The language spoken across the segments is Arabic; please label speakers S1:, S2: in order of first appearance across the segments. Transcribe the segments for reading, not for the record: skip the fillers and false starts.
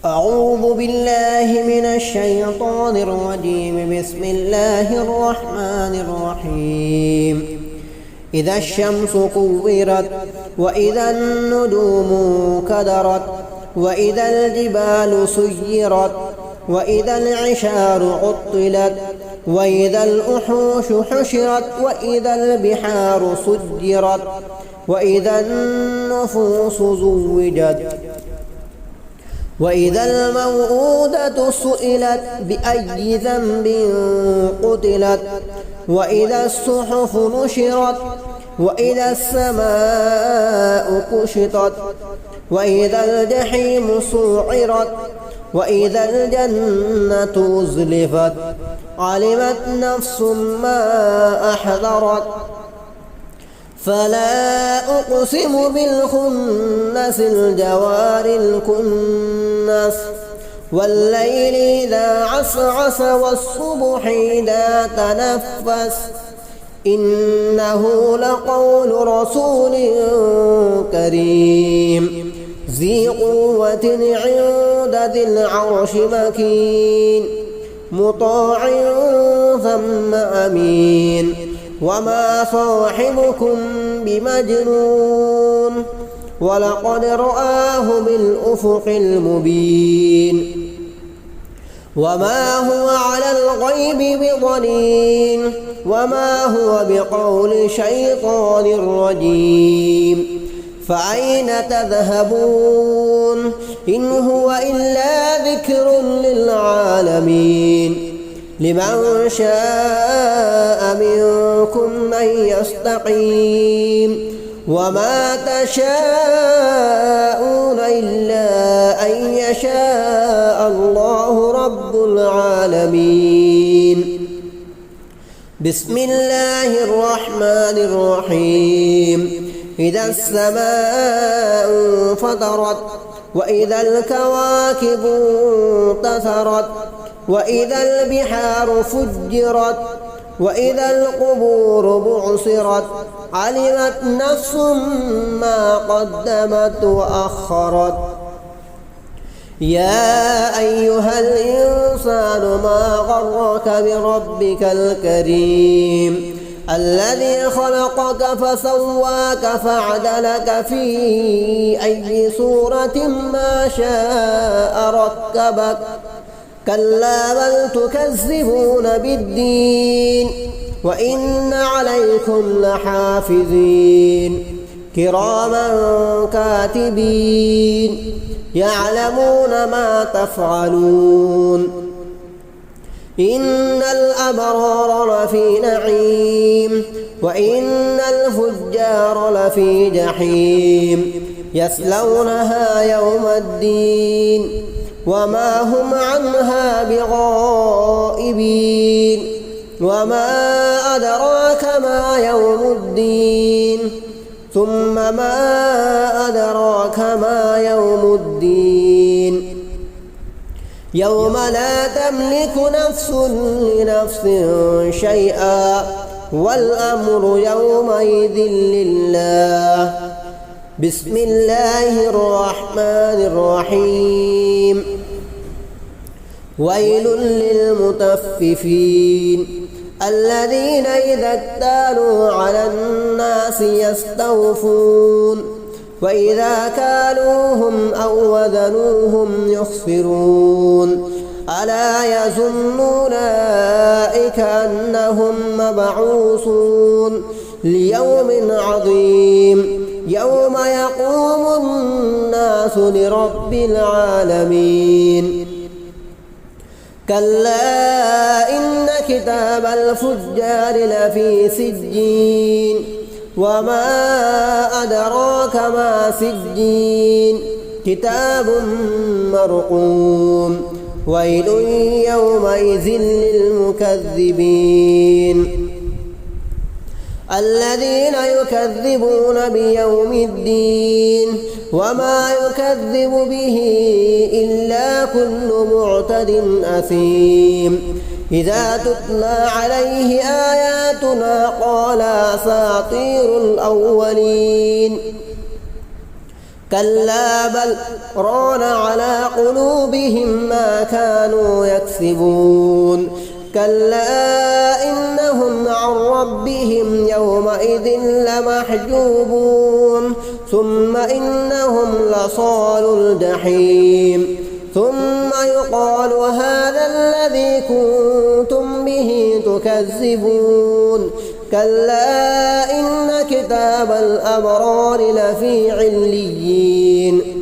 S1: أعوذ بالله من الشيطان الرجيم. بسم الله الرحمن الرحيم. إذا الشمس كورت وإذا النجوم كدرت وإذا الجبال سيرت وإذا العشار عطلت وإذا الوحوش حشرت وإذا البحار سجرت وإذا النفوس زوجت وإذا الموءودة سئلت بأي ذنب قتلت وإذا الصحف نشرت وإذا السماء كشطت وإذا الجحيم سعرت وإذا الجنة أزلفت علمت نفس ما أحضرت فلا أقسم بالخنس الجوار الكنس والليل إذا عسعس والصبح إذا تنفس إنه لقول رسول كريم ذي قوة عند ذي العرش مكين مطاع ثم أمين وما صاحبكم بمجنون ولقد رآه بالأفق المبين وما هو على الغيب بضنين وما هو بقول شيطان رجيم فأين تذهبون إن هو إلا ذكر للعالمين لمن شاء منكم أن يستقيم وما تشاءون إلا أن يشاء الله رب العالمين. بسم الله الرحمن الرحيم. إذا السماء انفطرت وإذا الكواكب انتثرت وإذا البحار فجرت وإذا القبور بعثرت علمت نفس ما قدمت وأخرت يا أيها الإنسان ما غرك بربك الكريم الذي خلقك فسواك فعدلك في أي صورة ما شاء ركبك كلا بل تكذبون بالدين وإن عليكم لحافظين كراما كاتبين يعلمون ما تفعلون إن الأبرار لفي نعيم وإن الفجار لفي جحيم يصلونها يوم الدين وما هم عنها بغائبين وما أدراك ما يوم الدين ثم ما أدراك ما يوم الدين يوم لا تملك نفس لنفس شيئا والأمر يومئذ لله. بسم الله الرحمن الرحيم. ويل للمطففين الذين إذا اكتالوا على الناس يستوفون وإذا كالوهم أو وزنوهم يخسرون ألا يظن أولئك أنهم مبعوثون ليوم عظيم يوم يقوم الناس لرب العالمين. كلا إن كتاب الفجار لفي سجين وما أدراك ما سجين كتاب مرقوم ويل يومئذ للمكذبين الذين يكذبون بيوم الدين وما يكذب به إلا كل معتد أثيم إذا تتلى عليه آياتنا قال أساطير الأولين كلا بل ران على قلوبهم قلوبهم ما كانوا يكسبون كلا إنهم عن ربهم يومئذ لمحجوبون ثم إنهم لصالو الجحيم ثم يقال هذا الذي كنتم به تكذبون كلا إن كتاب الأبرار لفي عليين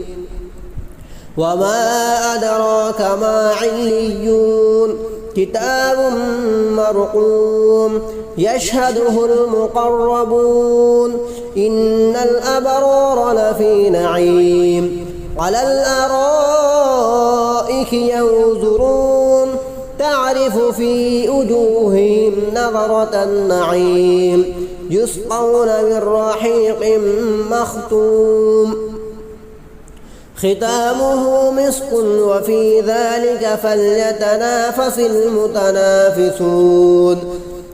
S1: وما أدراك ما عليون كتاب مرقوم يشهده المقربون إن الأبرار لفي نعيم على الأرائك ينظرون تعرف في وجوههم نظرة النعيم يسقون من رحيق مختوم ختامه مسك وفي ذلك فليتنافس المتنافسون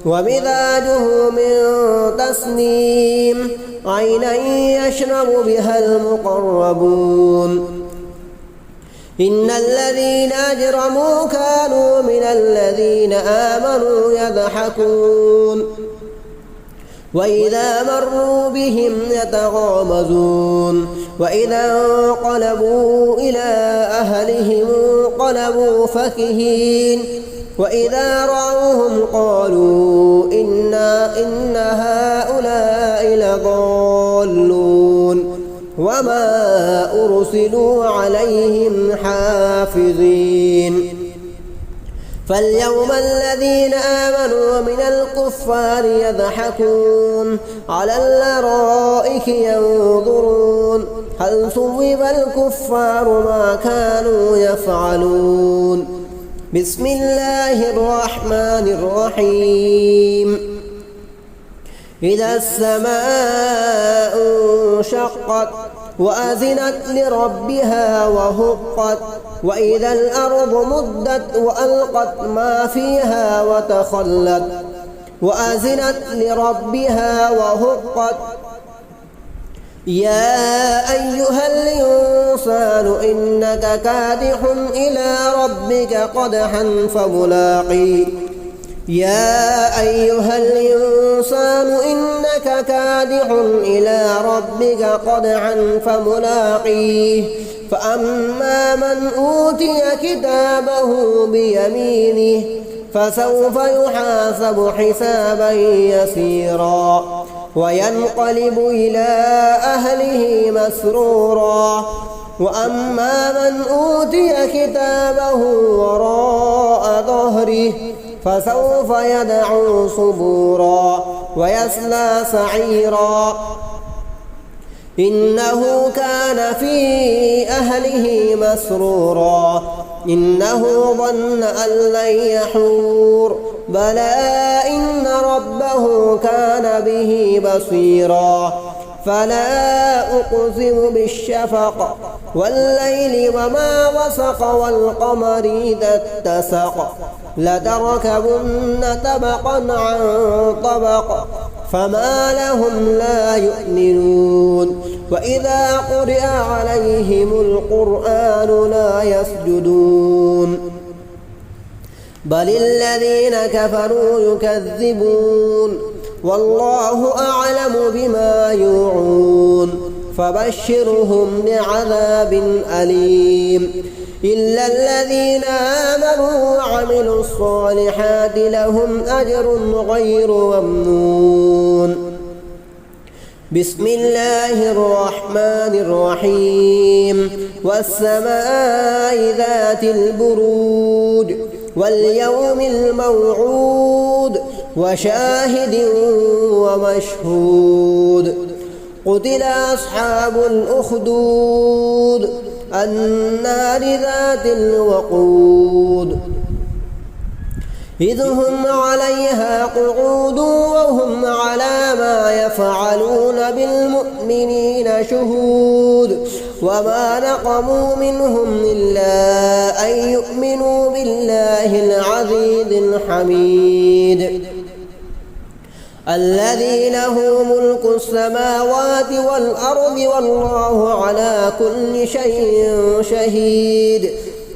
S1: ومزاجه من تسنيم عينا يشرب بها المقربون إن الذين أجرموا كانوا من الذين آمنوا يضحكون وإذا مروا بهم يتغامزون وإذا انقلبوا إلى أهلهم انقلبوا فكهين وإذا رأوهم قالوا إن هؤلاء لضالون وما أرسلوا عليهم حافظين فاليوم الذين آمنوا من الكفار يضحكون على الأرائك ينظرون هل ثوب الكفار ما كانوا يفعلون بسم الله الرحمن الرحيم إذا السماء انشقت وأذنت لربها وهقت وإذا الأرض مدت وألقت ما فيها وتخلت وأذنت لربها وهقت يا أيها الإنسان إنك كادح إلى ربك قدحا فملاقيه يا أيها الإنسان إنك كادح إلى ربك قدحا فملاقيه فأما من أوتي كتابه بيمينه فسوف يحاسب حسابا يسيرا وينقلب إلى أهله مسرورا وأما من أوتي كتابه وراء ظهره فسوف يدعو صبورا ويصلى سعيرا إنه كان في أهله مسرورا إنه ظن أن لن يحور بلى إن ربه كان به بصيرا فلا أقسم بالشفق والليل وما وسق والقمر إذا اتسق لتركبن طبقا عن طبق فما لهم لا يؤمنون وإذا قرئ عليهم القرآن لا يسجدون بل الذين كفروا يكذبون والله أعلم بما يوعون فبشرهم بعذاب أليم إلا الذين آمنوا وعملوا الصالحات لهم أجر غير ممنون بسم الله الرحمن الرحيم والسماء ذات البروج واليوم الموعود وشاهد ومشهود قتل أصحاب الأخدود النار ذات الوقود إذ هم عليها قعود وهم على ما يفعلون بالمؤمنين شهود وما نقموا منهم إلا أن يؤمنوا بالله العزيز الحميد الذي له ملك السماوات والأرض والله على كل شيء شهيد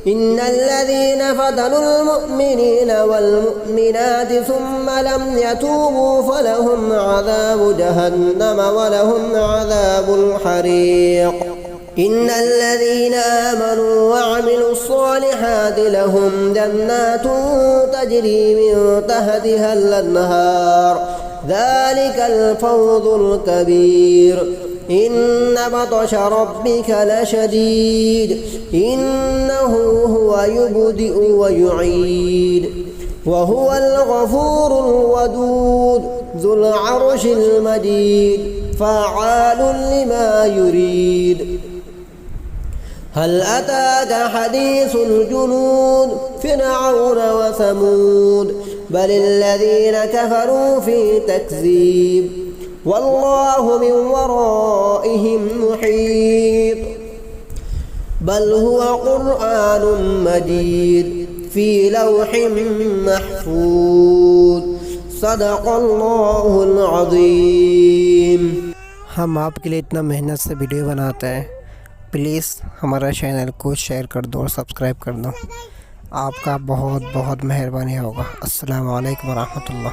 S1: إن الذين فتنوا المؤمنين والمؤمنات ثم لم يتوبوا فلهم عذاب جهنم ولهم عذاب الحريق. إن الذين آمنوا وعملوا الصالحات لهم جنات تجري من تحتها الأنهار ذلك الفوز الكبير. إن بطش ربك لشديد إنه هو يبدئ ويعيد وهو الغفور الودود ذو العرش المجيد فعال لما يريد. هل أتاك حديث الجنود فرعون وثمود بل الذين كفروا في تكذيب والله من ورائهم محيط. بل هو قرآن مجيد في لوح محفوظ صدق الله العظीम।
S2: हम आपके लिए इतना मेहनत से वीडियो बनाते हैं, प्लीज़ हमारा चैनल को शेयर कर दो और सब्सक्राइब कर दो। आपका बहुत बहुत मेहरबानी होगा। अस्सलाम वालेकुम वरहमतुल्लाह।